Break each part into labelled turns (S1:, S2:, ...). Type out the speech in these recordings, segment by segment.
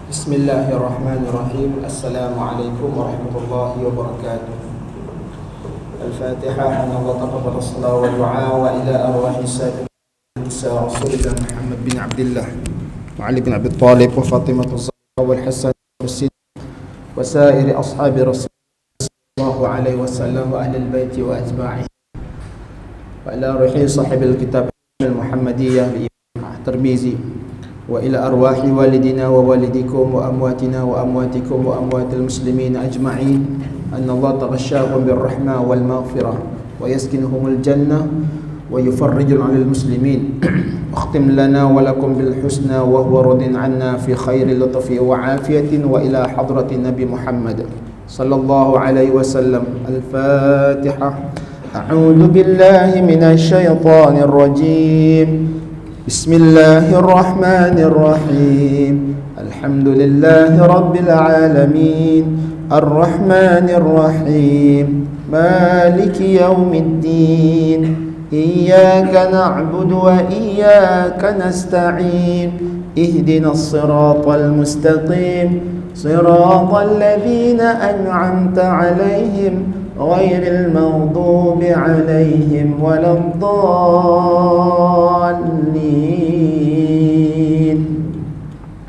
S1: Bismillahirrahmanirrahim. Assalamualaikum warahmatullahi wabarakatuh. Al-Fatihah. Allah taqabbal as-salat wa du'a wa ila arwahi sayyidina Rasulullah Muhammad bin Abdullah wa Ali bin Abi Thalib wa Fatimah az-Zahra wal Hasan was-Siddiq wa sa'iri ashabi Rasulullah sallallahu alaihi wasallam wa ahli al-bait wa atba'ihi wa ila ruhi sahibil kitab al-Muhammadiyah bi Tirmizi wa ila arwahi walidina wa walidikum wa amwatina wa amwatikum wa amwatil muslimin ajma'in anna Allah taghashshahum birrahmah wal maghfirah wa yaskinuhumul jannah wa yufarrijul 'alal muslimin akhtim lana wa lakum bil husna wa huwa radin 'anna fi khairi lutfi wa 'afiyatin wa ila hadratin nabi Muhammad sallallahu alaihi wasallam. Al-Fatihah. A'udzu billahi minasy syaithanir rajim. Bismillahirrahmanirrahim. Alhamdulillahi rabbil alamin. Ar-Rahmanirrahim. Maliki yaumiddin. Iyyaka na'budu wa iyyaka nasta'in. Ihdinas siratal mustaqim. Siratal ladzina an'amta 'alaihim ghairil maghdubi 'alaihim waladdallin.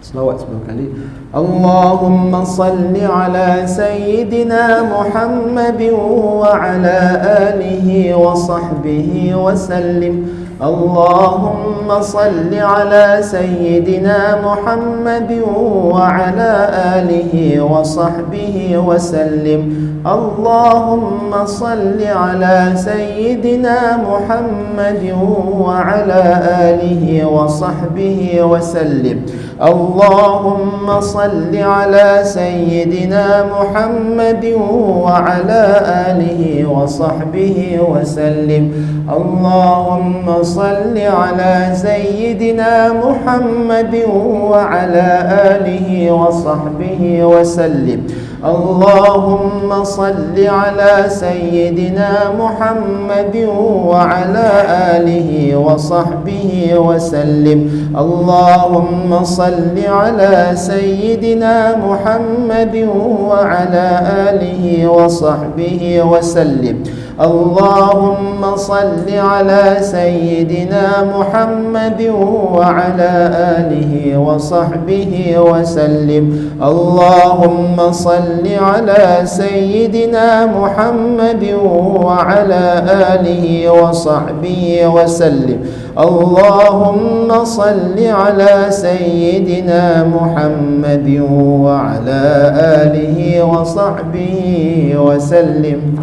S1: Selawat 10 kali. Allahumma salli ala sayyidina Muhammadin wa ala alihi wa sahbihi wa sallim. Allahumma salli ala sayyidina Muhammadin wa ala alihi wa sahbihi wa sallim. Allahumma salli ala sayyidina Muhammadin wa ala alihi wa sahbihi wa sallim. Allahumma salli ala sayyidina Muhammadin wa ala alihi wa sahbihi wa sallim. Allahumma salli ala sayyidina Muhammadin wa ala alihi wa sahbihi wa sallim. Allahumma salli ala sayyidina Muhammadin wa ala alihi wa sahbihi wa sallim. Allahumma salli ala sayyidina Muhammadin wa ala alihi wa sahbihi wa sallim. Allahumma salli ala sayyidina Muhammadin wa ala alihi wa sahbihi wa sallim. Allahumma salli ala sayyidina Muhammadin wa ala alihi wa sahbihi wa sallim. Allahumma salli ala sayyidina Muhammadin wa ala alihi wa sahbihi wa sallim.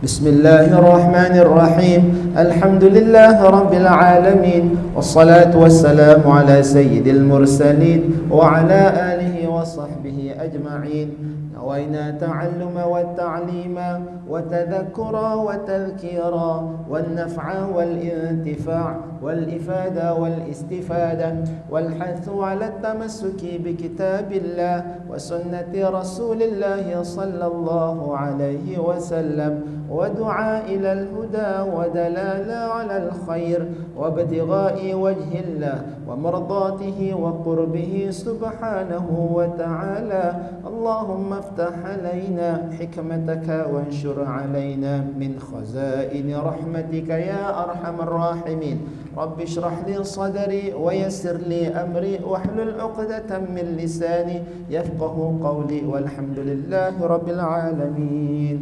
S1: Bismillahirrahmanirrahim. Alhamdulillahi rabbil alamin. Wassalatu wassalamu ala sayyidil mursalin wa ala alihi wa sahbihi ajma'in. نوينا تعلم والتعليم وتذكر وتذكيرا والنفع والانتفاع والإفادة والاستفادة والحث على التمسك بكتاب الله وسنة رسول الله صلى الله عليه وسلم ودعاء إلى الهدى ودلالة على الخير وابتغاء وجه الله ومرضاته وقربه سبحانه وتعالى. اللهم افتح علينا حكمتك وانشر علينا من خزائن رحمتك يا أرحم الراحمين. رب اشرح لي صدري ويسر لي أمري واحلل عقدة من لساني يفقه قولي والحمد لله رب العالمين.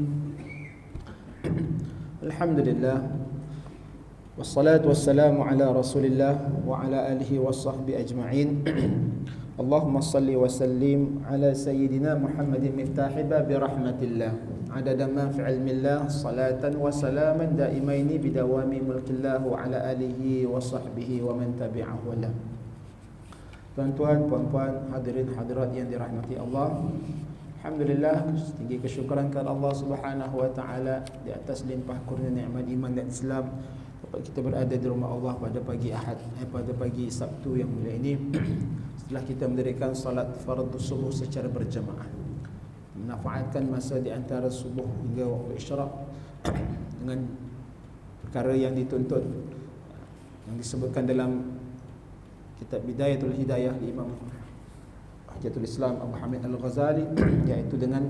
S1: الحمد لله والصلاة والسلام على رسول الله وعلى آله وصحبه أجمعين. اللهم صل وسلم على سيدنا محمد مفتاح باب رحمة الله عدد ما في علم الله صلاة وسلاما دائمين بدوام ملك الله وعلى آله وصحبه ومن تبعه له. Tuan-tuan, puan-puan, hadirin hadirat yang dirahmati Allah, alhamdulillah, tinggi kesyukuran kepada Allah Subhanahu wa taala di atas limpah kurnia nikmat iman dan Islam dapat kita berada di rumah Allah pada pagi pada pagi Sabtu yang mulia ini. Setelah kita mendirikan salat fardu subuh secara berjamaah, memanfaatkan masa di antara subuh hingga waktu isyraq dengan perkara yang dituntut yang disebutkan dalam kitab Bidayatul Hidayah di Imam Hujjatul Islam Abu Hamid Al-Ghazali, iaitu dengan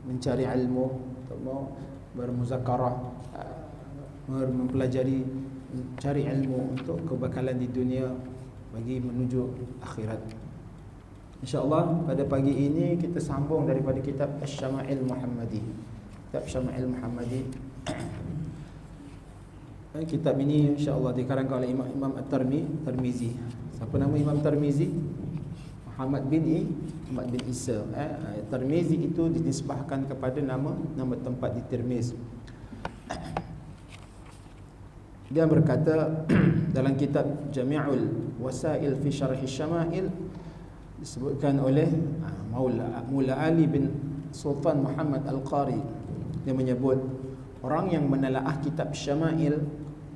S1: mencari ilmu, bermuzakarah, mempelajari, cari ilmu untuk kebekalan di dunia bagi menuju akhirat. InsyaAllah pada pagi ini kita sambung daripada kitab Asy-Syama'il Muhammadi. Kitab Syama'il Muhammadi. Kitab ini insyaAllah dikarangkan oleh Imam At-Tirmizi. Siapa nama Imam Tirmizi? Muhammad bin Isa. Tirmizi itu dinisbahkan kepada nama tempat di Tirmiz. Dia berkata dalam kitab Jami'ul Wasail fi Syarh Syama'il, disebutkan oleh Mula Ali bin Sultan Muhammad Al-Qari. Dia menyebut orang yang menelaah kitab Syama'il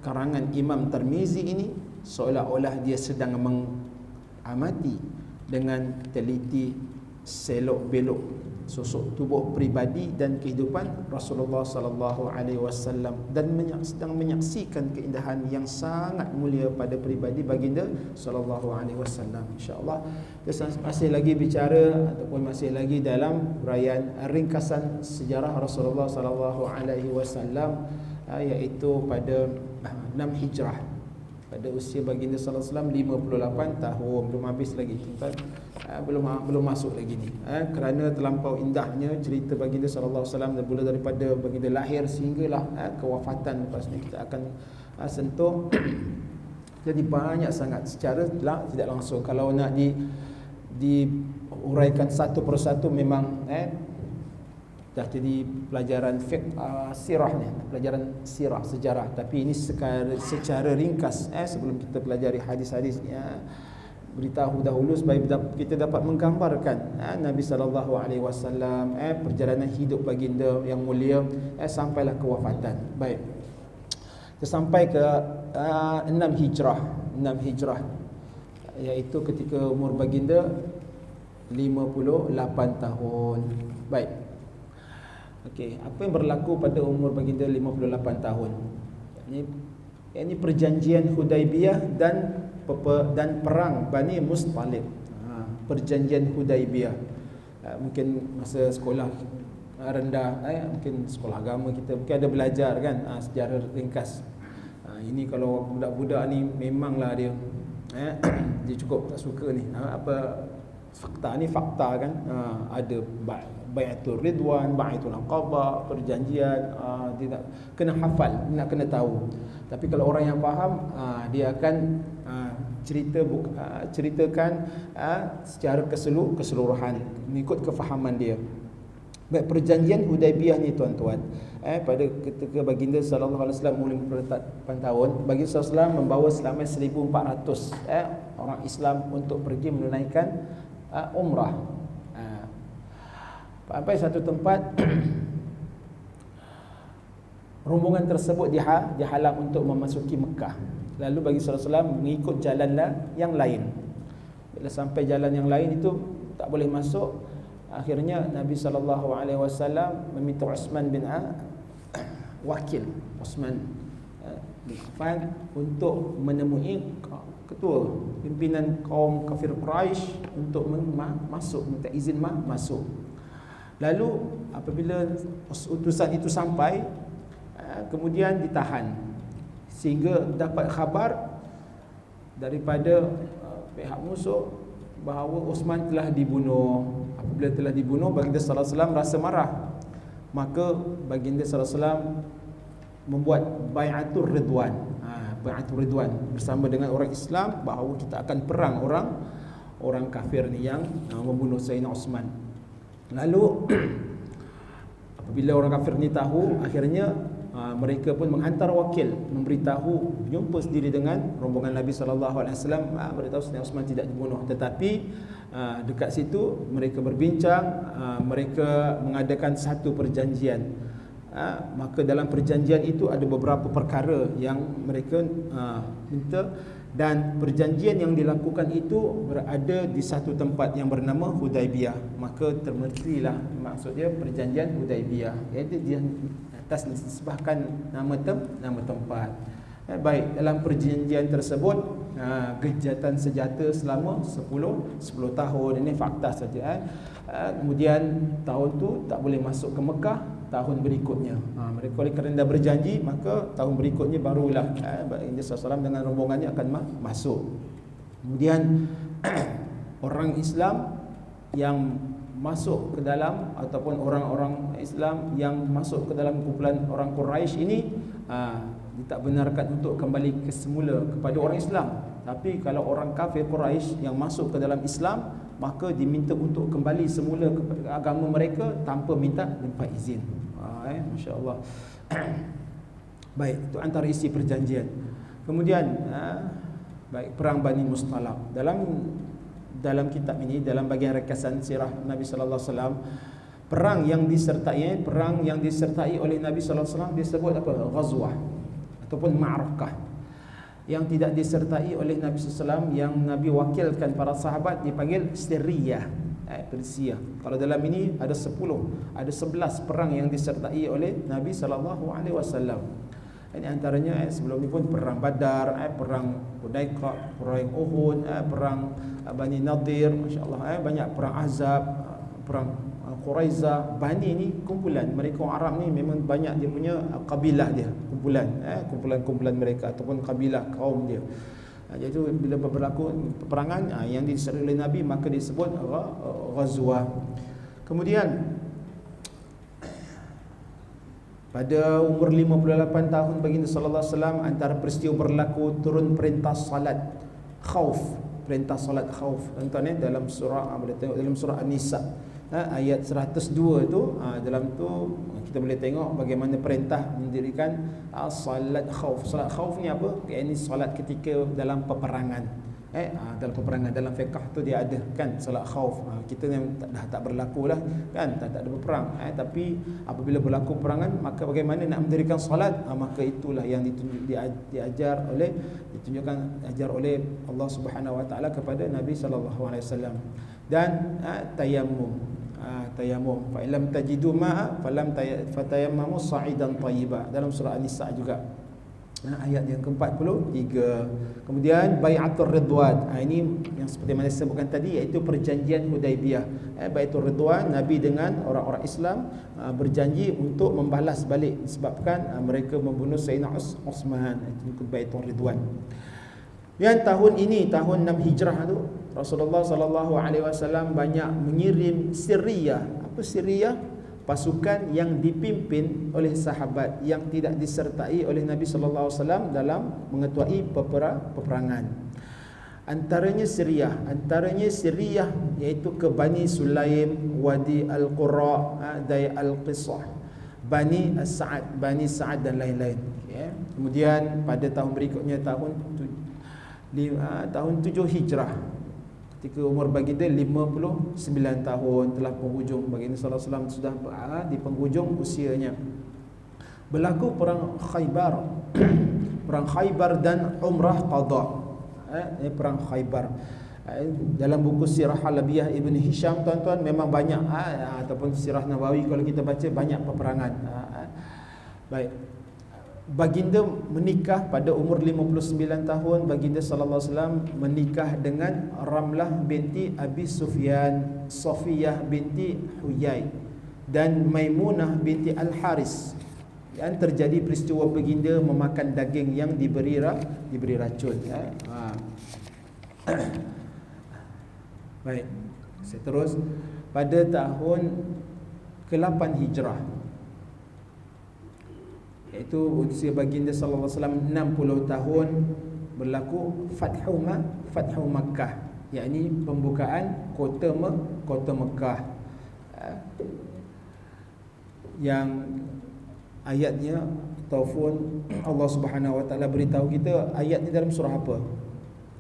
S1: karangan Imam Tirmizi ini seolah-olah dia sedang mengamati dengan teliti selok belok sosok tubuh pribadi dan kehidupan Rasulullah sallallahu alaihi wasallam dan sedang menyaksikan keindahan yang sangat mulia pada pribadi baginda sallallahu alaihi wasallam. Insya-Allah kita masih lagi bicara ataupun masih lagi dalam huraian ringkasan sejarah Rasulullah sallallahu alaihi wasallam, iaitu pada 6 Hijrah, pada usia baginda sallallahu alaihi wasallam 58 tahun, belum habis lagi tuan. Belum masuk lagi ni. Kerana terlampau indahnya cerita baginda sallallahu alaihi wasallam bermula daripada baginda lahir sehinggalah kewafatan. Lepas ni kita akan sentuh jadi banyak sangat secara tidak langsung. Kalau nak diuraikan satu persatu memang dah jadi pelajaran fiqh sirah ni, pelajaran sirah sejarah. Tapi ini secara ringkas sebelum kita pelajari hadis-hadis ni, beritahu dahulu supaya kita dapat menggambarkan Nabi sallallahu alaihi wasallam, perjalanan hidup baginda yang mulia sampailah kewafatan. Baik. Kita sampai ke 6 Hijrah, iaitu ketika umur baginda 58 tahun. Baik. Okey, apa yang berlaku pada umur baginda 58 tahun? Ini perjanjian Hudaibiyah dan perang Bani Mustaliq. Perjanjian Hudaibiyah. Mungkin masa sekolah rendah, mungkin sekolah agama kita mungkin ada belajar kan sejarah ringkas. Ini kalau budak-budak ni memanglah dia dia cukup tak suka ni. Fakta kan. Ada Bai'atul Ridwan, Bai'atul Aqabah, perjanjian, dia nak kena hafal, dia nak kena tahu. Tapi kalau orang yang faham, dia akan ceritakan secara keseluruhan mengikut kefahaman dia. Baik, perjanjian Hudaibiyah ni tuan-tuan, pada ketika baginda sallallahu alaihi wasallam umur 58 tahun, baginda sallallahu alaihi wasallam membawa selama 1400 orang Islam untuk pergi menunaikan umrah. Sampai satu tempat rombongan tersebut dihalang untuk memasuki Mekah. Lalu bagi Rasulullah mengikut jalan yang lain. Bila sampai jalan yang lain itu tak boleh masuk, akhirnya Nabi SAW meminta Uthman bin Wakil Uthman bin Affan untuk menemui ketua pimpinan kaum kafir Quraisy untuk minta izin masuk. Lalu apabila utusan itu sampai, kemudian ditahan sehingga dapat khabar daripada pihak musuh bahawa Uthman telah dibunuh. Apabila telah dibunuh, baginda sallallahu alaihi wasallam rasa marah. Maka baginda sallallahu alaihi wasallam membuat Bai'atul Ridwan. Bai'atul Ridwan bersama dengan orang Islam bahawa kita akan perang orang kafir ni yang membunuh Sayyidina Uthman. Lalu apabila orang kafir ni tahu, akhirnya mereka pun menghantar wakil memberitahu, jumpa sendiri dengan rombongan Nabi sallallahu alaihi wasallam, beritahu Sayyidina Uthman tidak dibunuh. Tetapi dekat situ mereka berbincang, mereka mengadakan satu perjanjian. Maka dalam perjanjian itu ada beberapa perkara yang mereka minta, dan perjanjian yang dilakukan itu berada di satu tempat yang bernama Hudaibiyah. Maka termertilah maksudnya perjanjian Hudaibiyah, iaitu dia atas disebabkan nama tempat. Baik, dalam perjanjian tersebut gejatan senjata selama 10 tahun. Ini fakta saja. Kemudian tahun tu tak boleh masuk ke Mekah tahun berikutnya. Mereka oleh kerana dah berjanji, maka tahun berikutnya barulah Nabi SAW dengan rombongannya akan masuk. Kemudian orang Islam yang masuk ke dalam, ataupun orang-orang Islam yang masuk ke dalam kumpulan orang Quraisy ini, dia tak benarkan untuk kembali ke semula kepada orang Islam. Tapi kalau orang kafir Quraisy yang masuk ke dalam Islam, maka diminta untuk kembali semula ke agama mereka tanpa minta izin. Masya Allah. Baik, itu antara isi perjanjian. Kemudian baik, perang Bani Mustalaq. Dalam kitab ini, dalam bahagian rekasan sirah Nabi sallallahu alaihi wasallam, perang yang disertai oleh Nabi sallallahu alaihi wasallam disebut apa? Ghazwah ataupun ma'rakah. Yang tidak disertai oleh Nabi sallallahu alaihi wasallam, yang Nabi wakilkan para sahabat, dipanggil sirriyah, Persia. Kalau dalam ini ada 11 perang yang disertai oleh Nabi sallallahu alaihi wasallam. Ini antaranya sebelum ni pun perang Badar, perang Hudaybiyah, perang Uhud, perang Bani Nadir, masya-Allah, banyak perang Ahzab, perang Quraizah. Bani ni kumpulan mereka orang Arab ni, memang banyak dia punya kabilah dia, kumpulan mereka ataupun kabilah kaum dia. Jadi bila berlaku peperangan yang disertai oleh Nabi, maka disebut ghazwah. Kemudian pada umur 58 tahun baginda sallallahu alaihi wasallam, antara peristiwa berlaku turun perintah salat khauf, tuan-tuan, dalam surah dalam surah An-Nisa, ayat 102 tu, dalam tu kita boleh tengok bagaimana perintah mendirikan salat khauf. Salat khauf ni apa? Ini salat ketika dalam peperangan. Dalam peperangan, dalam fiqh tu dia ada kan salat khauf. Kita yang dah tak berlaku lah kan, tak ada berperang, tapi apabila berlaku peperangan, maka bagaimana nak mendirikan salat, maka itulah yang diajar oleh Allah Subhanahu wa taala kepada Nabi sallallahu alaihi wasallam. Dan tayammum, fa illam tajidu ma'a falam fatayammamu sa'idan thayyiba, dalam surah An-Nisa juga, ayat yang ke-43. Kemudian bai'atur ridwan, ini yang seperti mana saya sebutkan tadi, iaitu perjanjian Hudaybiyah. Bai'atur ridwan, Nabi dengan orang-orang Islam berjanji untuk membalas balik disebabkan mereka membunuh Sayyidina Uthman. Itu bai'atur ridwan. Yang tahun ini, tahun 6 Hijrah tu, Rasulullah sallallahu alaihi wasallam banyak mengirim sirriyah. Apa sirriyah? Pasukan yang dipimpin oleh sahabat, yang tidak disertai oleh Nabi sallallahu alaihi wasallam dalam mengetuai peperangan. Antaranya Siriyah iaitu ke Bani Sulaim, Wadi Al-Qura, Dai Al-Qisah, Bani Sa'ad dan lain-lain. Kemudian pada tahun berikutnya, tahun 7 Hijrah, ketika umur baginda 59 tahun, telah penghujung, baginda sallallahu alaihi wasallam sudah di penghujung usianya, berlaku perang Khaybar. Perang Khaybar dan umrah qada. Perang Khaybar, dalam buku Sirah Halabiyah Ibn Hisham, tuan-tuan, memang banyak ataupun Sirah Nawawi kalau kita baca, banyak peperangan. Baik, baginda menikah pada umur 59 tahun. Baginda sallallahu alaihi wasallam menikah dengan Ramlah binti Abi Sufyan, Safiyah binti Huyai dan Maimunah binti Al-Haris. Dan terjadi peristiwa baginda memakan daging yang diberi racun. Baik, saya terus. Pada tahun ke-8 Hijrah, iaitu usia baginda sallallahu alaihi wasallam 60 tahun, berlaku Fathu Makkah, yakni pembukaan kota Mekah, yang ayatnya ataupun Allah Subhanahu wa taala beritahu kita ayat ni dalam surah apa?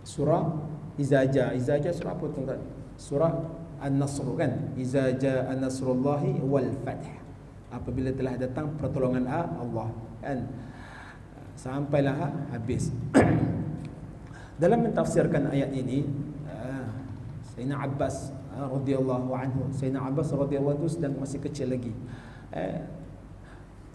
S1: Surah Izaja. Surah apa tuan-tuan? Surah An-Nasr kan? Izaja an-nasrullahi wal fath. Apabila telah datang pertolongan Allah kan, sampailah habis. Dalam mentafsirkan ayat ini, Sayyidina Abbas radhiyallahu anhu, Sayyidina Abbas radhiyallahu anhu sedang masih kecil lagi.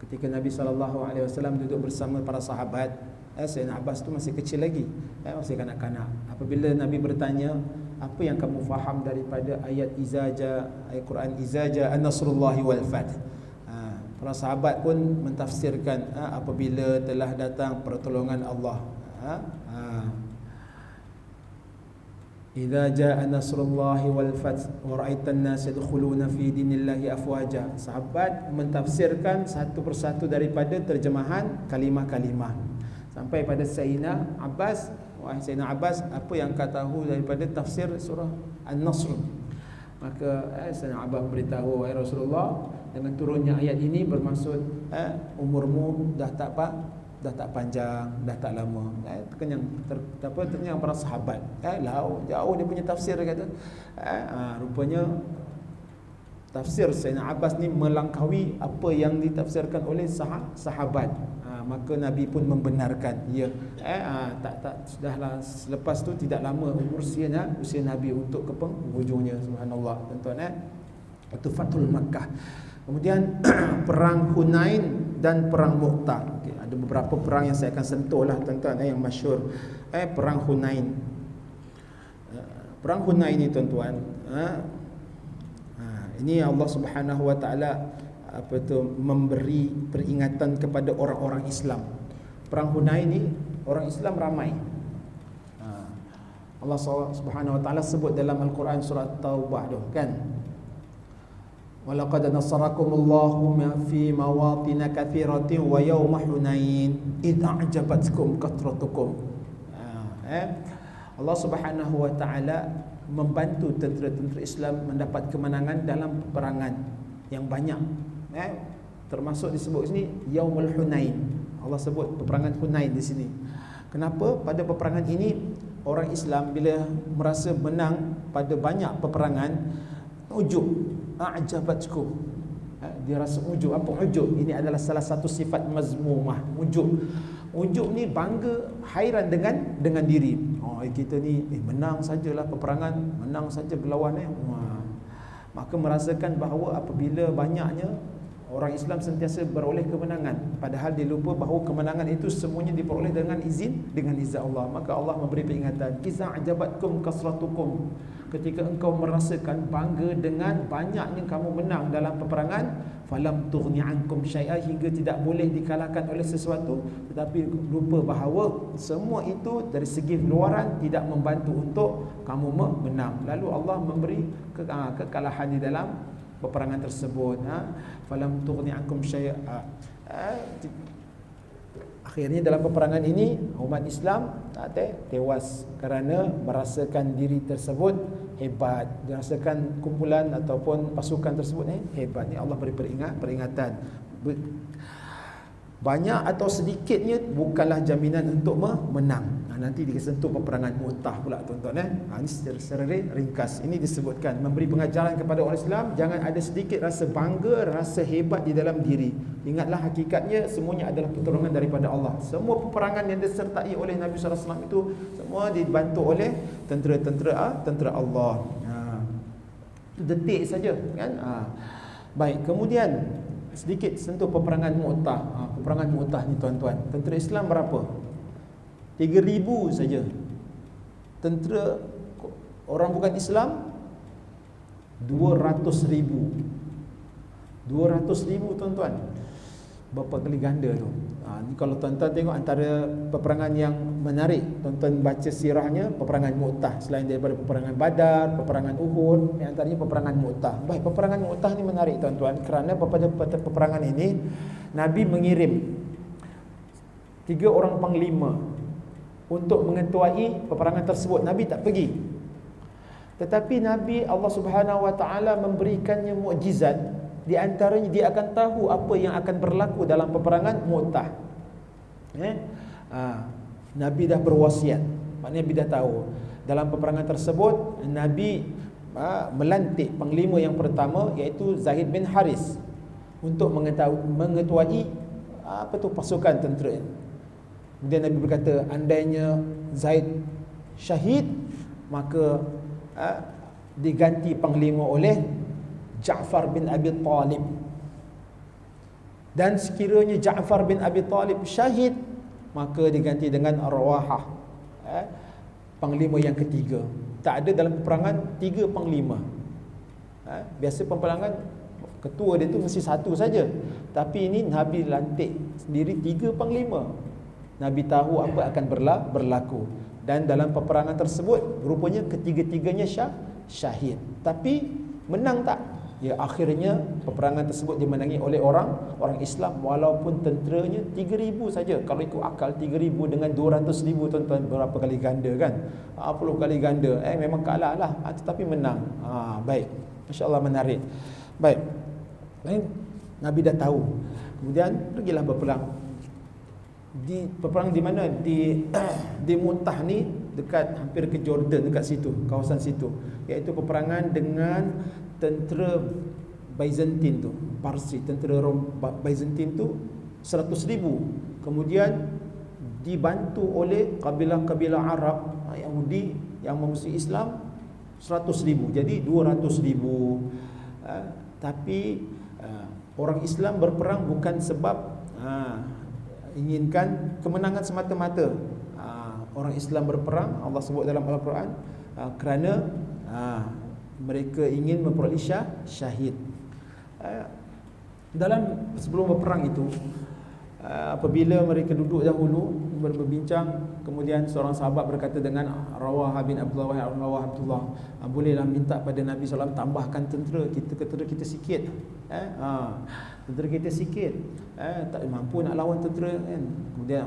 S1: Ketika Nabi SAW duduk bersama para sahabat, Sayyidina Abbas tu masih kecil lagi, masih kanak-kanak. Apabila Nabi bertanya, apa yang kamu faham daripada ayat izaja, ayat Quran izaja an-nasrullahi wal fath? Para sahabat pun mentafsirkan, apabila telah datang pertolongan Allah. Idza jaa nasrullahi wal fath wa ra'aitan nas yadkhuluna fi dinillahi afwaja. Sahabat mentafsirkan satu persatu daripada terjemahan kalimah-kalimah sampai pada Sayyidina Abbas. Wahai Sayyidina Abbas, apa yang kau tahu daripada tafsir surah An-Nasr? Maka Sayyidina Abbas beritahu, wahai Rasulullah, dengan turunnya ayat ini bermaksud umurmu dah tak panjang, dah tak lama. Terkenyang para sahabat. Jauh dia punya tafsir, dia kata. Rupanya tafsir Sayyidina Abbas ni melangkaui apa yang ditafsirkan oleh sahabat. Maka Nabi pun membenarkan. Ya, sudahlah, selepas tu tidak lama usia Nabi untuk ke penghujungnya. Subhanallah, tuan-tuan. Itu Fathul Makkah. Kemudian perang Hunain dan perang Mu'tah. Okay, ada beberapa perang yang saya akan sentuh lah, tuan-tuan, yang masyhur. Perang Hunain. Perang Hunain ni, tuan-tuan, ini Allah Subhanahu Wa Taala memberi peringatan kepada orang-orang Islam. Perang Hunain ni orang Islam ramai. Allah Subhanahu Wa Taala sebut dalam Al-Quran surah Taubah tu, kan? Walaqad nasarakumullahu fi mawatin katsiratin wa yawma Hunain id a'jabatkum kathratukum. Allah Subhanahu Wa Taala membantu tentera-tentera Islam mendapat kemenangan dalam peperangan yang banyak. Termasuk disebut sini Yaumul Hunain. Allah sebut peperangan Hunain di sini. Kenapa? Pada peperangan ini orang Islam bila merasa menang pada banyak peperangan, ujub, a'jabatkum. Dia rasa ujub. Apa ujub? Ini adalah salah satu sifat mazmumah. Ujub ni bangga, hairan dengan diri. Kita ni menang sajalah peperangan, menang saja berlawan. Maka merasakan bahawa apabila banyaknya orang Islam sentiasa beroleh kemenangan, padahal dia lupa bahawa kemenangan itu semuanya diperoleh dengan izin Allah. Maka Allah memberi peringatan, iza ajabatkum kasratukum. Ketika engkau merasakan bangga dengan banyaknya kamu menang dalam peperangan, falam tughni ankum syai'a, hingga tidak boleh dikalahkan oleh sesuatu, tetapi lupa bahawa semua itu dari segi luaran tidak membantu untuk kamu menang. Lalu Allah memberi kekalahan di dalam peperangan tersebut. Falam tughni ankum syai'a. Akhirnya dalam peperangan ini umat Islam tewas kerana merasakan diri tersebut hebat, dirasakan kumpulan ataupun pasukan tersebut hebat. Ni Allah beri peringatan. Banyak atau sedikitnya bukanlah jaminan untuk menang. Nanti disentuh peperangan Mu'tah pula, tuan-tuan. Ini secara ringkas ini disebutkan, memberi pengajaran kepada orang Islam, jangan ada sedikit rasa bangga, rasa hebat di dalam diri. Ingatlah hakikatnya semuanya adalah pertolongan daripada Allah. Semua peperangan yang disertai oleh Nabi SAW itu semua dibantu oleh tentera Allah. Itu detik saja, kan? Baik, kemudian sedikit sentuh peperangan Mu'tah. Peperangan Mu'tah ni, tuan-tuan, tentera Islam berapa? 3,000 saja. Tentera orang bukan Islam 200,000. 200,000, tuan-tuan. Berapa kali ganda tu? Ni kalau tuan-tuan tengok antara peperangan yang menarik, tuan-tuan baca sirahnya, peperangan Mu'tah. Selain daripada peperangan Badar, peperangan Uhud, yang antaranya peperangan Mu'tah. Baik, peperangan Mu'tah ni menarik, tuan-tuan, kerana pada peperangan ini Nabi mengirim 3 orang panglima untuk mengetuai peperangan tersebut. Nabi tak pergi. Tetapi Nabi, Allah Subhanahu Wa Taala memberikannya mukjizat. Di antaranya dia akan tahu apa yang akan berlaku dalam peperangan Mu'tah. Nabi dah berwasiat. Maknanya Nabi dah tahu. Dalam peperangan tersebut Nabi melantik panglima yang pertama, iaitu Zaid bin Haris, untuk mengetuai pasukan tentera. Kemudian Nabi berkata, andainya Zaid syahid, maka diganti panglima oleh Ja'far bin Abi Talib.
S2: Dan sekiranya Ja'far bin Abi Talib syahid, maka diganti dengan Rawahah, panglima yang ketiga. Tak ada dalam peperangan 3 panglima. Biasa peperangan ketua dia tu mesti satu saja, tapi ini Nabi lantik sendiri 3 panglima. Nabi tahu apa akan berlaku, dan dalam peperangan tersebut rupanya ketiga-tiganya syahid. Tapi menang tak? Ya, akhirnya peperangan tersebut dimenangi oleh orang Islam, walaupun tenteranya 3,000 saja. Kalau ikut akal 3,000 dengan 200,000, tuan-tuan, berapa kali ganda kan? 10 kali ganda. Memang kalah lah, tetapi menang. Baik, masya-Allah, menarik. Baik, Nabi dah tahu. Kemudian pergilah berperang. Berperang di mana? Di Mu'tah ni, dekat hampir ke Jordan, dekat situ, kawasan situ, iaitu peperangan dengan tentera Byzantine tu, Parsi, tentera Byzantine tu 100,000. Kemudian dibantu oleh kabilah-kabilah Arab Yahudi yang memusuhi Islam 100,000, jadi 200,000. Tapi orang Islam berperang bukan sebab inginkan kemenangan semata-mata. Orang Islam berperang, Allah sebut dalam Al-Quran, kerana mereka ingin memperoleh syahid. Sebelum berperang itu, apabila mereka duduk dahulu berbincang, kemudian seorang sahabat berkata dengan Rawahah bin Abdullah, bolehlah minta pada Nabi SAW tambahkan tentera kita sikit. Tentera kita sikit, tak mampu nak lawan tentera kan. Kemudian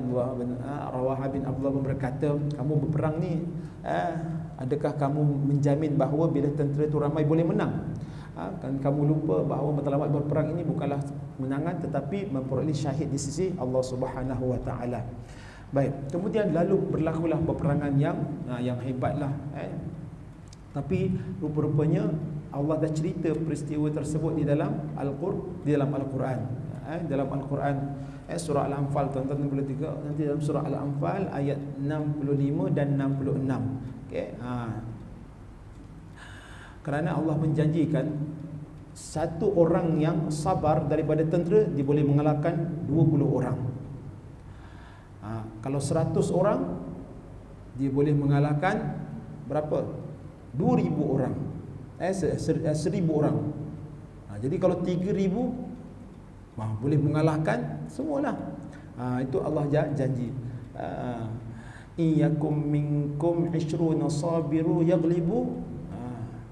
S2: Rawahah bin Abdullah berkata, kamu berperang ni, adakah kamu menjamin bahawa bila tentera itu ramai boleh menang? Kan kamu lupa bahawa matlamat berperang ini bukanlah menangan, tetapi memperoleh syahid di sisi Allah Subhanahu wa taala. Baik, kemudian lalu berlakulah peperangan yang hebatlah. Tapi rupa-rupanya Allah dah cerita peristiwa tersebut di dalam Al-Quran. Dalam Al-Quran, surah Al-Anfal, tuan-tuan boleh tengok nanti dalam surah Al-Anfal ayat 65 dan 66. Okey. Kerana Allah menjanjikan satu orang yang sabar daripada tentera, dia boleh mengalahkan 20 orang. Kalau 100 orang, dia boleh mengalahkan berapa? 2,000 orang. 1,000 orang. Jadi kalau 3,000, boleh mengalahkan semualah. Itu Allah janji. Iyakum minkum 'ishruna sabiru yaghlibu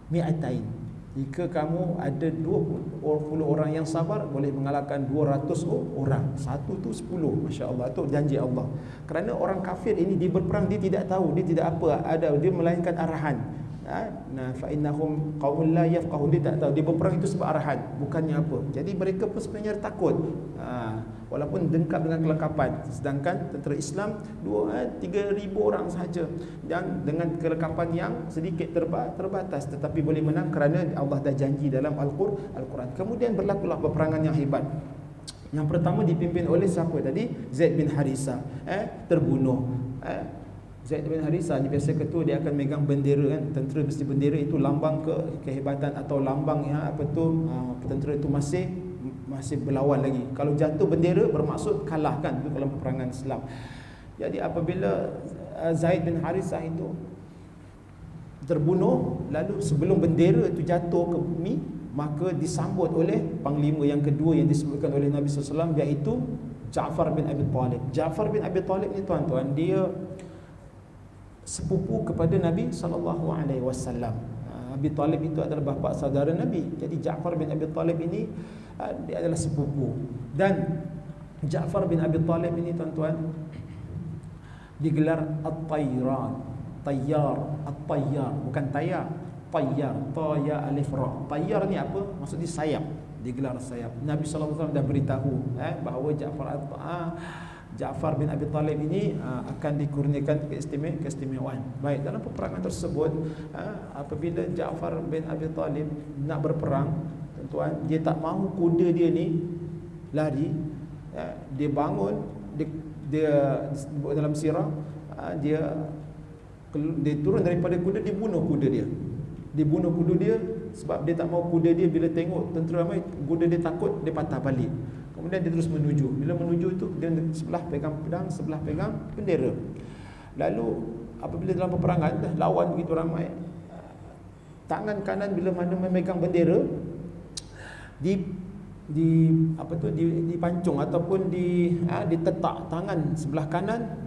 S2: mi'atain. Jika kamu ada 20 orang yang sabar, boleh mengalahkan 200 orang. Satu tu 10. Masya-Allah, itu janji Allah. Kerana orang kafir ini, dia berperang, dia tidak tahu, dia tidak dia melainkan arahan. Fa innahum qaumun la yafqahun, dia tak tahu dia berperang itu sebab arahan, bukannya apa. Jadi mereka pun sebenarnya takut, walaupun lengkap dengan kelengkapan. Sedangkan tentera Islam 3,000 orang sahaja, dan dengan kelengkapan yang sedikit terbatas, tetapi boleh menang kerana Allah dah janji dalam Al-Quran. Kemudian berlakulah peperangan yang hebat. Yang pertama dipimpin oleh siapa tadi? Zaid bin Harisah, terbunuh. Zaid bin Harisah ni biasa ketua, dia akan megang bendera kan. Tentera mesti bendera itu lambang kehebatan, atau lambang tentera itu masih berlawan lagi. Kalau jatuh bendera bermaksud kalah kan, itu dalam peperangan Islam. Jadi apabila Zaid bin Harisah itu terbunuh, lalu sebelum bendera itu jatuh ke bumi, maka disambut oleh panglima yang kedua yang disebutkan oleh Nabi SAW, iaitu Ja'far bin Abi Talib. Ja'far bin Abi Talib ni, tuan-tuan, dia sepupu kepada Nabi SAW. Abi Talib itu adalah bapa saudara Nabi. Jadi Ja'far bin Abi Talib ini dia adalah sepupu. Dan Ja'far bin Abi Talib ini, tuan-tuan, digelar At-Tayran. At-Tayyar, bukan Tayyar. Tayyar, Ta Ya Alif Ra. Tayyar ni apa? Maksudnya sayap. Digelar sayap. Nabi SAW dah beritahu bahawa Ja'far bin Abi Talib ini akan dikurniakan keistimewaan. Baik, dalam peperangan tersebut, apabila Ja'far bin Abi Talib nak berperang, tuan-tuan, dia tak mahu kuda dia ni lari. Dia bangun, dia dalam sirah, dia turun daripada kuda, dia bunuh kuda dia. Dia bunuh kuda dia sebab dia tak mahu kuda dia bila tengok tentera ramai, kuda dia takut, dia patah balik. Kemudian dia terus menuju. Bila menuju tu dia sebelah pegang pedang, sebelah pegang bendera. Lalu apabila dalam peperangan lawan begitu ramai, tangan kanan bila mana memegang bendera dipancung ataupun ditetak tangan sebelah kanan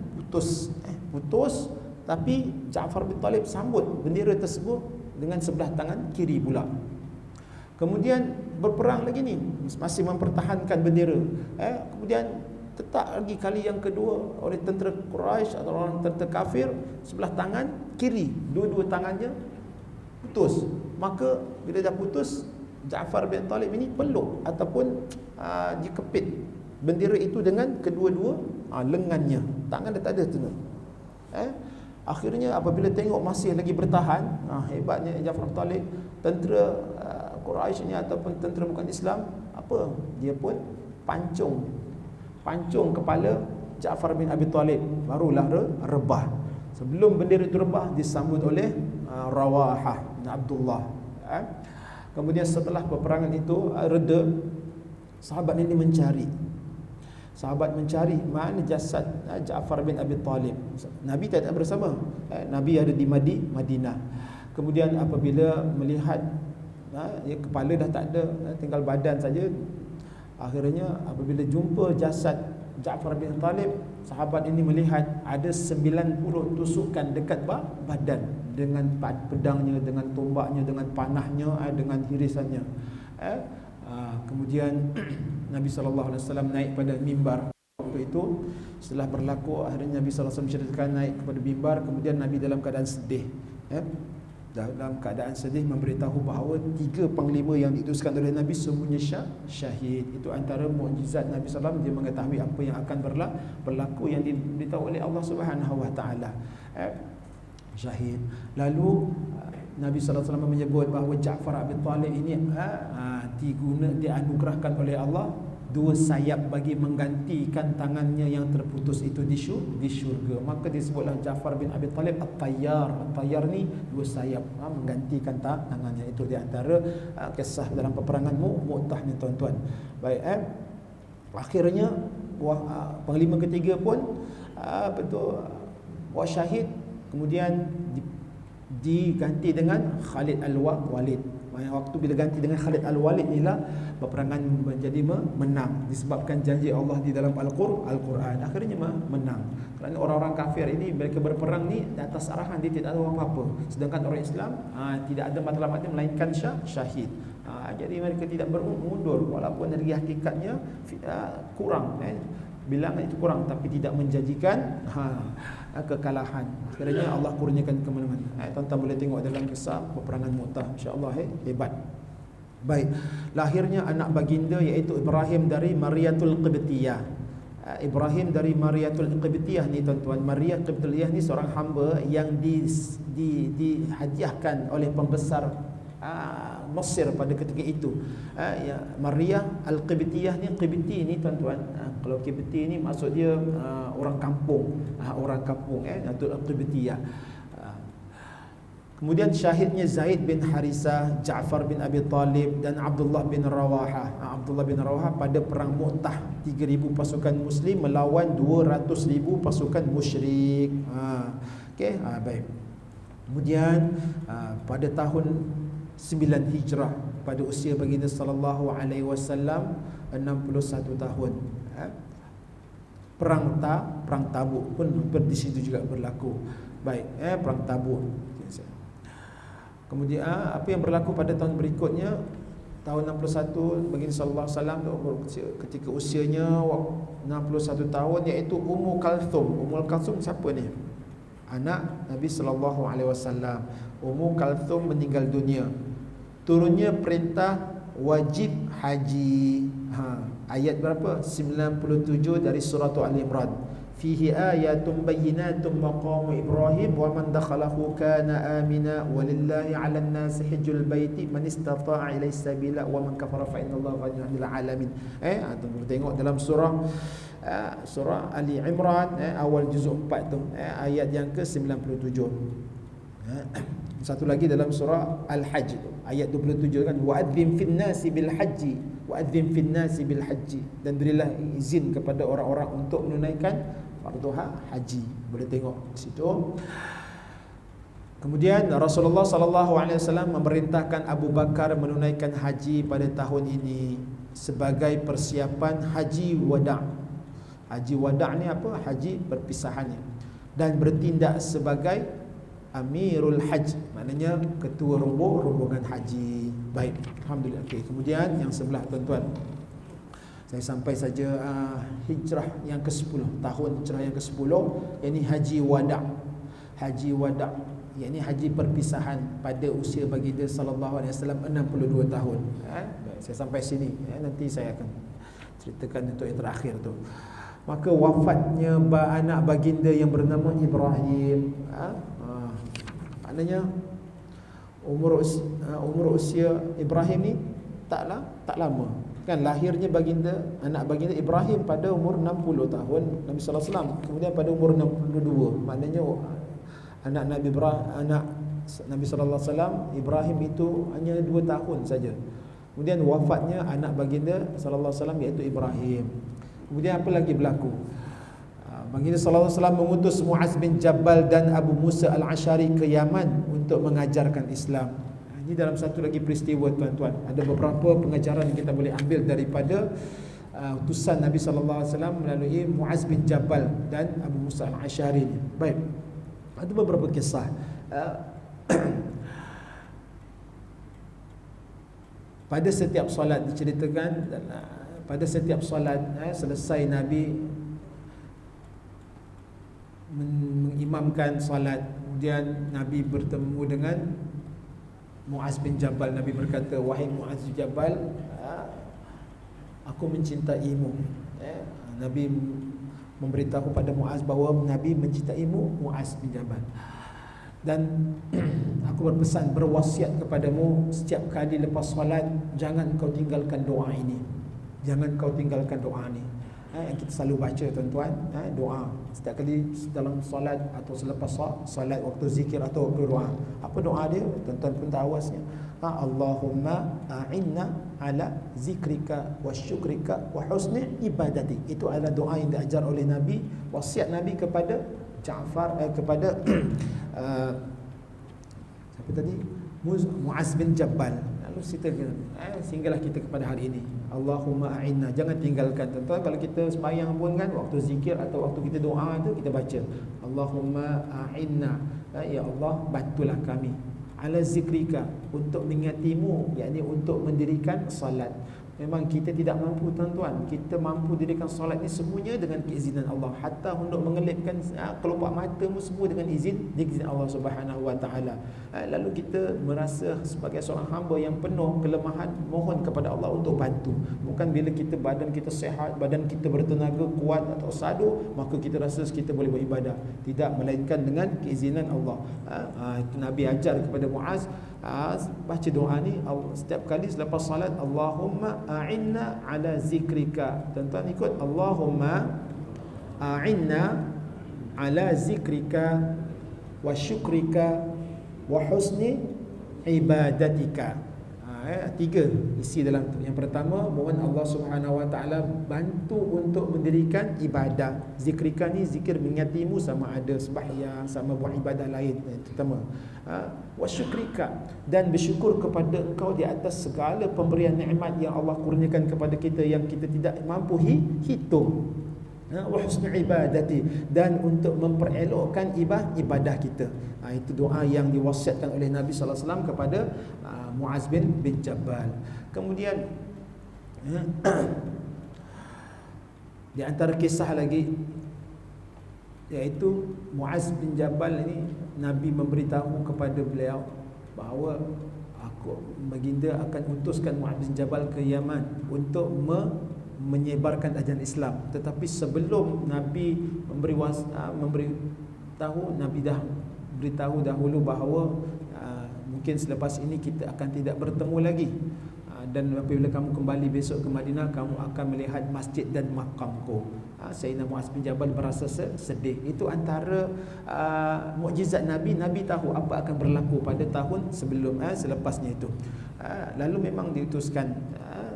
S2: putus, tapi Ja'far bin Talib sambut bendera tersebut dengan sebelah tangan kiri pula. Kemudian berperang lagi ni, masih mempertahankan bendera. Kemudian tetak lagi kali yang kedua oleh tentera Quraisy atau orang tentera kafir, sebelah tangan kiri, dua-dua tangannya putus. Maka bila dah putus, Ja'far bin Talib ini peluk ataupun dikepit bendera itu dengan kedua-dua lengannya. Tangan dah tak ada tu. Akhirnya apabila tengok masih lagi bertahan, hebatnya Ja'far bin Talib, tentera Quraisy ni ataupun tentera bukan Islam, apa? Dia pun pancung kepala Ja'far bin Abi Talib, barulah rebah. Sebelum bendera itu rebah, disambut oleh Rawahah bin Abdullah. Kemudian setelah peperangan itu reda, sahabat ini mencari mana jasad Ja'far bin Abi Talib. Nabi tak ada bersama, Nabi ada di Madinah. Kemudian apabila melihat kepala dah tak ada, tinggal badan saja, akhirnya apabila jumpa jasad Ja'far bin Talib, sahabat ini melihat ada 90 tusukan dekat badan, dengan pedangnya, dengan tombaknya, dengan panahnya, dengan hirisannya. Kemudian Nabi SAW naik pada mimbar. Waktu itu setelah berlaku, akhirnya Nabi SAW menceritakan naik kepada mimbar. Kemudian Nabi dalam keadaan sedih, dalam keadaan sedih memberitahu bahawa 3 panglima yang diutuskan oleh Nabi semuanya syahid. Itu antara mukjizat Nabi SAW, dia mengetahui apa yang akan berlaku yang diberitahu oleh Allah Subhanahu Wa Taala. Syahid. Lalu Nabi SAW menyebut bahawa Ja'far bin Talib ini dianugerahkan oleh Allah 2 sayap bagi menggantikan tangannya yang terputus itu di syurga. Maka disebutlah Ja'far bin Abi Talib At-Tayyar. At-Tayyar ni 2 sayap, menggantikan tangannya. Itu di antara kisah dalam peperangan Mu'tah ni, tuan-tuan. Baik, akhirnya panglima ketiga pun syahid. Kemudian diganti dengan Khalid Al-Walid. Waktu bila ganti dengan Khalid Al-Walid inilah peperangan menjadi menang, disebabkan janji Allah di dalam Al-Quran. Akhirnya menang. Kerana orang-orang kafir ini, mereka berperang ni di atas arahan, dia tidak tahu apa-apa. Sedangkan orang Islam tidak ada matlamatnya melainkan syahid. Jadi mereka tidak bermundur, walaupun dari hakikatnya kurang, bilangan itu kurang, tapi tidak menjanjikan kekalahan. Akhirnya Allah kurniakan kemenangan. Tuan-tuan boleh tengok dalam kisah peperangan Mu'tah, insya-Allah hebat. Baik, lahirnya anak baginda iaitu Ibrahim dari Mariyatul Qibtiyah. Ibrahim dari Mariyatul Qibtiyah ni, tuan-tuan. Maria Qibtiyah ni seorang hamba yang dihadiahkan oleh pembesar Mesir pada ketika itu. Maria Al-Qibtiyah ni, Qibti ni, tuan-tuan, kalau Qibti ni maksud dia orang kampung, itu Al-Qibtiyah. Kemudian syahidnya Zaid bin Harisah, Ja'far bin Abi Talib dan Abdullah bin Rawahah. Abdullah bin Rawahah pada perang Mu'tah, 3,000 pasukan muslim melawan 200,000 pasukan musyrik. Baik. Kemudian pada tahun 9 Hijrah, pada usia baginda sallallahu alaihi wasallam 61 tahun, perang Tabuk pun hampir di situ juga berlaku. Baik, perang Tabuk. Kemudian apa yang berlaku pada tahun berikutnya, tahun 61 baginda sallallahu alaihi wasallam ketika usianya 61 tahun, iaitu Ummu Kalthum. Ummu Kalthum siapa ni? Anak Nabi sallallahu alaihi wasallam. Ummu Kalthum meninggal dunia. Turunnya perintah wajib haji. Ayat berapa? 97 dari surah Al-Imran. Fihi ayatun bayyinatun maqamu Ibrahim wa man dakhalahu kana amina walillahi 'alan nasi hajjul baiti man istata'a ilaihi sabila wa man kafara fa innallaha ghaniyyun 'anil 'alamin. Tengok dalam surah Ali Imran, awal juzuk 4 tu, ayat yang ke-97. Satu lagi dalam surah Al-Hajj tu, ayat 27 kan, wa'adzim fin nasi bil haji wa'adzim fin nasi bil haji, dan berilah izin kepada orang-orang untuk menunaikan fardu haji. Boleh tengok di situ. Kemudian Rasulullah sallallahu alaihi wasallam memerintahkan Abu Bakar menunaikan haji pada tahun ini sebagai persiapan haji wada'. Haji wada' ni apa? Haji perpisahannya. Dan bertindak sebagai Amirul Hajj, maknanya ketua rombongan haji. Baik, alhamdulillah. Okey, kemudian yang sebelah tuan-tuan. Saya sampai saja hijrah yang ke-10, tahun hijrah yang ke-10, yakni haji wada'. Haji wada', yakni haji perpisahan pada usia baginda sallallahu alaihi wasallam 62 tahun. Baik, saya sampai sini. Nanti saya akan ceritakan untuk yang terakhir tu. Maka wafatnya anak baginda yang bernama Ibrahim, maknanya umur usia Ibrahim ni tak lama. Kan lahirnya anak baginda Ibrahim pada umur 60 tahun Nabi sallallahu alaihi wasallam. Kemudian pada umur 62, maknanya anak Nabi sallallahu alaihi wasallam Ibrahim itu hanya 2 tahun saja. Kemudian wafatnya anak baginda sallallahu alaihi wasallam iaitu Ibrahim. Kemudian apa lagi berlaku? Baginda sallallahu alaihi wasallam mengutus Muaz bin Jabal dan Abu Musa al-Asy'ari ke Yaman untuk mengajarkan Islam. Ini dalam satu lagi peristiwa tuan-tuan. Ada beberapa pengajaran yang kita boleh ambil daripada utusan Nabi sallallahu alaihi wasallam melalui Muaz bin Jabal dan Abu Musa al-Asy'ari ini. Baik. Ada beberapa kisah. Pada setiap solat diceritakan, pada setiap solat selesai Nabi mengimamkan solat, kemudian Nabi bertemu dengan Muaz bin Jabal. Nabi berkata, wahai Muaz bin Jabal, aku mencintaimu. Nabi memberitahu pada Muaz bahawa Nabi mencintaimu, Muaz bin Jabal. Dan aku berpesan, berwasiat kepadamu setiap kali lepas solat, jangan kau tinggalkan doa ini. Jangan kau tinggalkan doa ini. Yang kita selalu baca tuan-tuan, doa setiap kali dalam solat atau selepas solat, waktu zikir atau waktu doa. Apa doa dia? Tuan-tuan pun tahu awasnya. Allahumma a'inna ala zikrika wa syukrika wa husni ibadati. Itu adalah doa yang diajar oleh Nabi, wasiat Nabi kepada kepada siapa tadi? Muaz bin Jabal. Lalu ceritakan, sehinggalah kita kepada hari ini. Allahumma a'inna, jangan tinggalkan tuan-tuan. Kalau kita sembahyang pun kan, waktu zikir atau waktu kita doa tu, kita baca Allahumma a'inna, ya Allah bantulah kami, ala zikrika, untuk mengingatimu, yakni untuk mendirikan salat. Memang kita tidak mampu tuan-tuan. Kita mampu dirikan solat ni semuanya dengan keizinan Allah. Hatta untuk mengelipkan kelopak matamu semua dengan izin Allah Subhanahu wa taala. Lalu kita merasa sebagai seorang hamba yang penuh kelemahan, mohon kepada Allah untuk bantu. Bukan bila badan kita sehat, badan kita bertenaga, kuat atau sadu, maka kita rasa kita boleh beribadah. Tidak, melainkan dengan keizinan Allah. Itu Nabi ajar kepada Muaz, baca doa ni setiap kali selepas salat, Allahumma a'inna ala zikrika. Tuan-tuan ikut, Allahumma a'inna ala zikrika wa syukrika wa husni ibadatika. Tiga isi dalam tu. Yang pertama, mohon Allah Subhanahu wa taala bantu untuk mendirikan ibadah. Zikrika ni zikir mengingatimu, sama ada sembahyang, sama buat ibadah lain. Yang pertama. Wa syukrika, dan bersyukur kepada Engkau di atas segala pemberian nikmat yang Allah kurniakan kepada kita yang kita tidak mampu hitung. Wa husni ibadati, dan untuk memperelokkan ibadah kita. Itu doa yang diwasiatkan oleh Nabi sallallahu alaihi wasallam kepada Muaz bin Jabal. Kemudian di antara kisah lagi, iaitu Muaz bin Jabal ini, Nabi memberitahu kepada beliau bahawa baginda akan utuskan Muaz bin Jabal ke Yaman untuk menyebarkan ajaran Islam. Tetapi sebelum Nabi memberitahu, Nabi dah beritahu dahulu bahawa mungkin selepas ini kita akan tidak bertemu lagi. Dan apabila kamu kembali besok ke Madinah, kamu akan melihat masjid dan makamku. Sayyidina Muaz bin Jabal berasa sedih. Itu antara mukjizat Nabi. Nabi tahu apa akan berlaku pada tahun selepasnya itu. Lalu memang diutuskan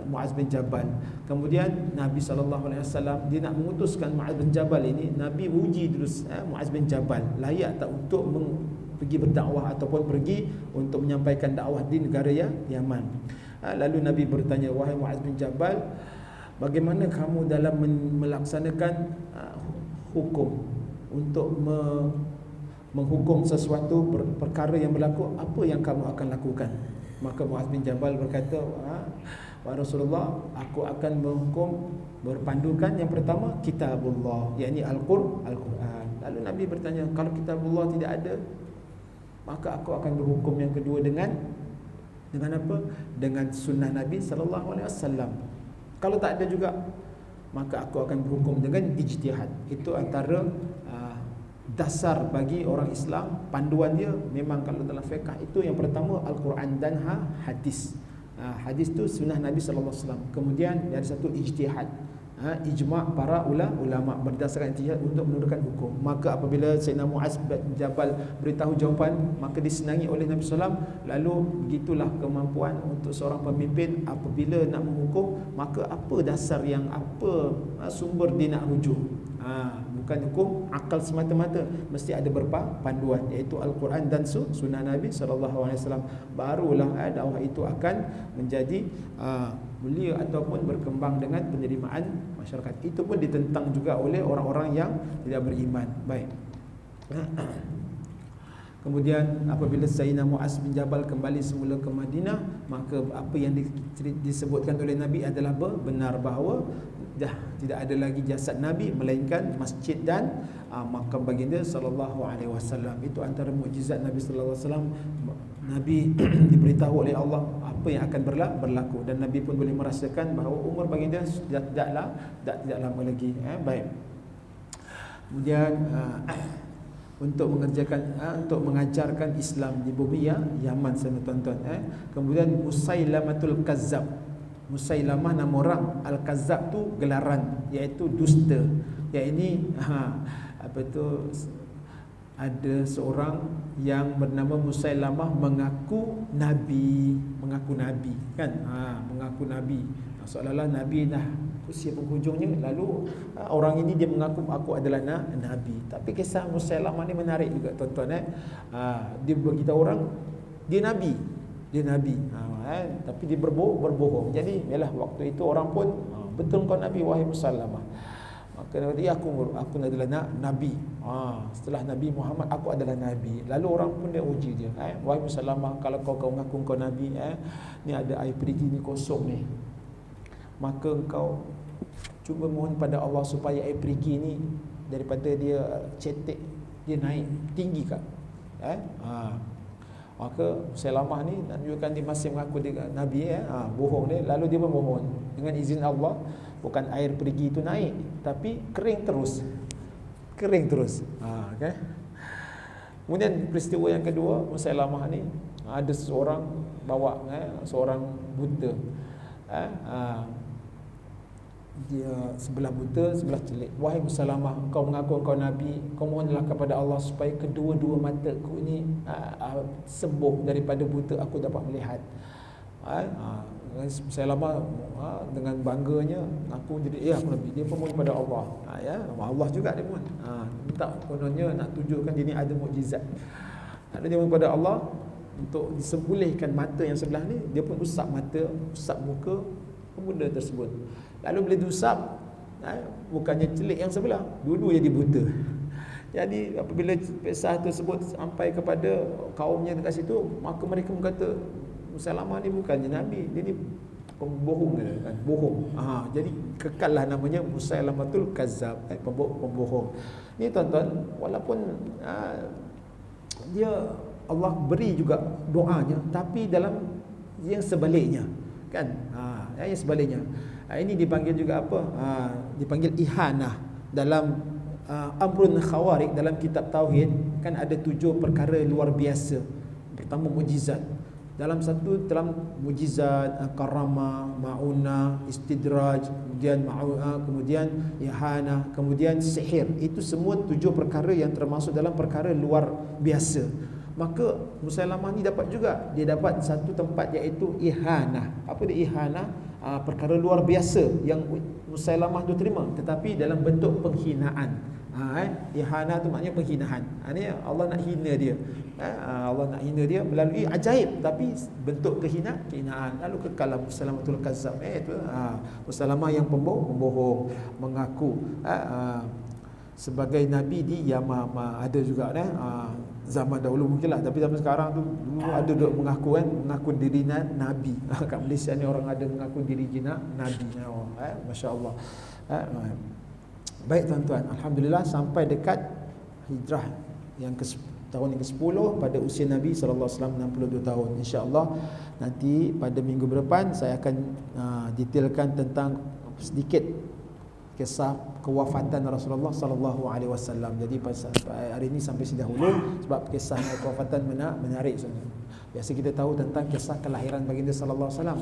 S2: Muaz bin Jabal. Kemudian Nabi SAW dia nak mengutuskan Muaz bin Jabal ini. Nabi uji dulu Muaz bin Jabal layak tak untuk pergi berdakwah ataupun pergi untuk menyampaikan dakwah di negara Yaman. Lalu Nabi bertanya, wahai Muaz bin Jabal, bagaimana kamu dalam melaksanakan hukum untuk menghukum sesuatu perkara yang berlaku, apa yang kamu akan lakukan? Maka Muaz bin Jabal berkata, wahai Rasulullah, aku akan menghukum berpandukan yang pertama kitabullah, yakni Al-Quran. Lalu Nabi bertanya, kalau kitabullah tidak ada, maka aku akan berhukum yang kedua dengan apa? Dengan sunnah Nabi SAW. Kalau tak ada juga, maka aku akan berhukum dengan ijtihad. Itu antara dasar bagi orang Islam. Panduan dia memang kalau dalam fiqh itu yang pertama Al-Quran dan hadis. Hadis tu sunnah Nabi SAW. Kemudian ada satu ijtihad, ijma' para ulama berdasarkan ijtihad untuk menentukan hukum. Maka apabila Sayyidina Muaz bin Jabal beritahu jawapan, maka disenangi oleh Nabi SAW. Lalu begitulah kemampuan untuk seorang pemimpin apabila nak menghukum, maka apa dasar yang sumber dia nak rujuk. Bukan hukum akal semata-mata, mesti ada panduan, iaitu Al-Quran dan sunnah Nabi SAW. Barulah dakwah itu akan menjadi belia ataupun berkembang dengan penerimaan masyarakat. Itu pun ditentang juga oleh orang-orang yang tidak beriman. Baik. Kemudian apabila Sayyidina Muaz bin Jabal kembali semula ke Madinah, maka apa yang disebutkan oleh Nabi adalah benar, bahawa dah tidak ada lagi jasad Nabi, melainkan masjid dan makam baginda sallallahu alaihi wasallam. Itu antara mukjizat Nabi sallallahu alaihi wasallam. Nabi diberitahu oleh Allah apa yang akan berlaku, dan Nabi pun boleh merasakan bahawa umur baginda tidak lama lagi. Baik. Kemudian untuk mengajarkan Islam di bumi Yaman sana tuan-tuan. Kemudian Musailamatul Kazzab. Musailamah nama orang, Al-Kazzab tu gelaran, iaitu dusta. Yang ini ada seorang yang bernama Musailamah mengaku nabi kan, mengaku nabi. Seolah-olah nabi dah usia penghujungnya, lalu orang ini dia mengaku aku adalah nabi. Tapi kisah Musailamah ni menarik juga tuan-tuan. Dia beritahu orang dia nabi, tapi dia berbohong. Jadi yalah, waktu itu orang pun betul kau nabi wahai Musailamah. Maka dia aku adalah nabi. Setelah Nabi Muhammad aku adalah nabi. Lalu orang pun dia uji dia, wahai Musailamah, kalau kau mengaku kau nabi, ni ada air perigi ni kosong ni, maka engkau cuba mohon pada Allah supaya air perigi ni daripada dia cetek, dia naik tinggi kak. Maka Musailamah ni menunjukkan dia masih mengaku dia nabi, bohong dia. Lalu dia memohon dengan izin Allah, bukan air perigi itu naik, tapi kering terus. Okay. Kemudian peristiwa yang kedua, Musailamah ni ada seorang bawa seorang buta. Dia sebelah buta, sebelah celik. Wahai Musailamah, kau mengaku kau nabi, kau mohonlah kepada Allah supaya kedua-dua mataku ni sembuh daripada buta, aku dapat melihat. Musailamah dengan bangganya aku jadi aku nabi. Dia pun mohon kepada Allah. Allah juga dia mohon. Minta kononnya nak tunjukkan dia ni ada mukjizat. Ada dia mohon kepada Allah untuk disembulihkan mata yang sebelah ni. Dia pun usap mata, usap muka pemuda tersebut. Lalu bila diusap, bukannya celik yang sebelah, dua-dua jadi buta. Jadi apabila kisah tersebut sampai kepada kaumnya dekat situ, maka mereka berkata, Musailamah ni bukannya nabi, dia ni pembohong kan, bohong. Jadi kekallah namanya Musailamatul Kazzab, pembohong. Ni tuan-tuan, walaupun dia Allah beri juga doanya, tapi dalam yang sebaliknya kan, yang sebaliknya. Ini dipanggil juga apa? Dipanggil ihanah. Dalam Amrun Khawarik, dalam kitab Tauhid kan ada 7 perkara luar biasa. Pertama mukjizat. dalam mujizat, karamah, maunah, istidraj, kemudian kemudian ihana, kemudian sihir. Itu semua 7 perkara yang termasuk dalam perkara luar biasa. Maka Musailamah ni dapat juga, dia dapat satu tempat iaitu ihana. Apa dia ihana? Perkara luar biasa yang Musailamah tu terima, tetapi dalam bentuk penghinaan. Ihana tu maknanya penghinaan. Ini Allah nak hina dia. Allah nak hina dia melalui ajaib, tapi bentuk kehinaan. Lalu kekalah Musailamatul Kazzab. Musailamah yang pembohong, mengaku sebagai nabi di Yamama. Ada juga zaman dahulu mungkinlah, tapi zaman sekarang tu dulu ada duk mengaku diri nabi. Kat Malaysia ni orang ada mengaku diri nabi. Masya-Allah. Baik tuan-tuan, alhamdulillah sampai dekat hijrah yang tahun yang ke-10 pada usia Nabi sallallahu alaihi wasallam 62 tahun. Insya-Allah nanti pada minggu depan saya akan detailkan tentang sedikit kisah kewafatan Rasulullah sallallahu alaihi wasallam. Jadi hari ini sampai sini dahulu sebab kisah kewafatan menarik sebenarnya. Biasa kita tahu tentang kisah kelahiran baginda sallallahu alaihi wasallam,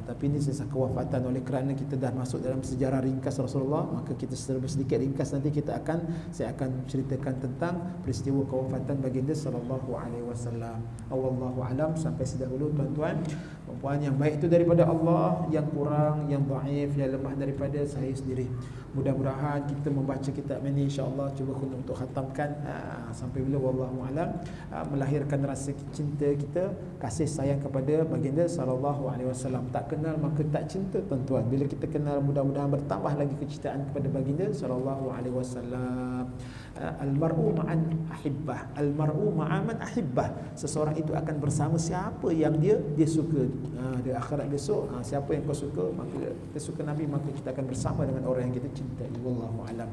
S2: tapi ini kisah kewafatan. Oleh kerana kita dah masuk dalam sejarah ringkas Rasulullah, maka kita sedikit ringkas nanti saya akan ceritakan tentang peristiwa kewafatan baginda sallallahu alaihi wasallam. Wallahu alam. Sampai sini dahulu tuan-tuan. Puan yang baik itu daripada Allah, yang kurang, yang dhaif, yang lemah daripada saya sendiri. Mudah-mudahan kita membaca kitab ini insya-Allah cuba untuk khatamkan sampai bila wallahu alam, melahirkan rasa cinta kita, kasih sayang kepada baginda sallallahu alaihi wasallam. Tak kenal maka tak cinta tuan-tuan. Bila kita kenal mudah-mudahan bertambah lagi kecintaan kepada baginda sallallahu alaihi wasallam. Al-mar'u ma'an ahibbah, al-mar'u ma'aman ahibbah. Seseorang itu akan bersama siapa yang dia suka. Di akhirat besok, siapa yang kau suka, maka kita suka Nabi, maka kita akan bersama dengan orang yang kita cintai. Wallahu alam.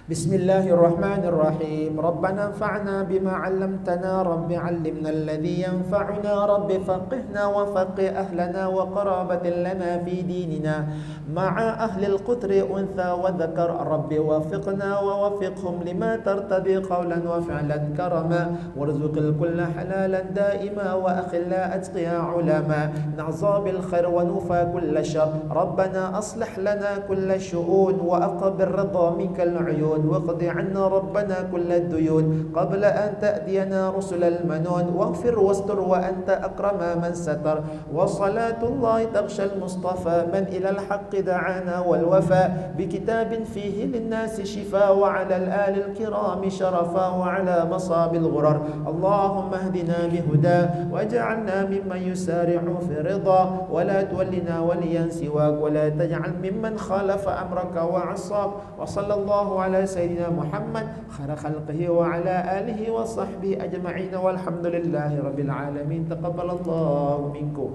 S2: Bismillahirrahmanirrahim. Rabbana anfa'na bima 'allamtana, rabbi 'allimna alladhi yanfa'una, rabbi faqihna wa faqih ahlana wa qarabatin lana fi dinina ma'a ahli al-qutri untha wa dhakar, rabbi wafiqna wa wafiqhum lima tartadi qawlan wa fi'lan karama, warzuqil kulla halalan daima wa akhilla atqiya ulama, na'za bil khair wa nufa kulla shar, rabbana aslih lana kulla shu'un wa aqbir ridha minkal 'uyun واقض عنا ربنا كل الديون قبل أن تأتينا رسل المنون واغفر واستر وأنت أكرم من ستر، وصلاة الله تغشى المصطفى من إلى الحق دعانا والوفاء بكتاب فيه للناس شفاء وعلى الآل الكرام شرفا وعلى مصاب الغرر، اللهم اهدنا بهدى واجعلنا ممن يسارع في رضا ولا تولنا وليا سواك ولا تجعل ممن خالف أمرك وعصاك، وصلى الله على سيدنا محمد خير خلقه وعلى آله وصحبه أجمعين والحمد لله رب العالمين. تقبل الله منكم.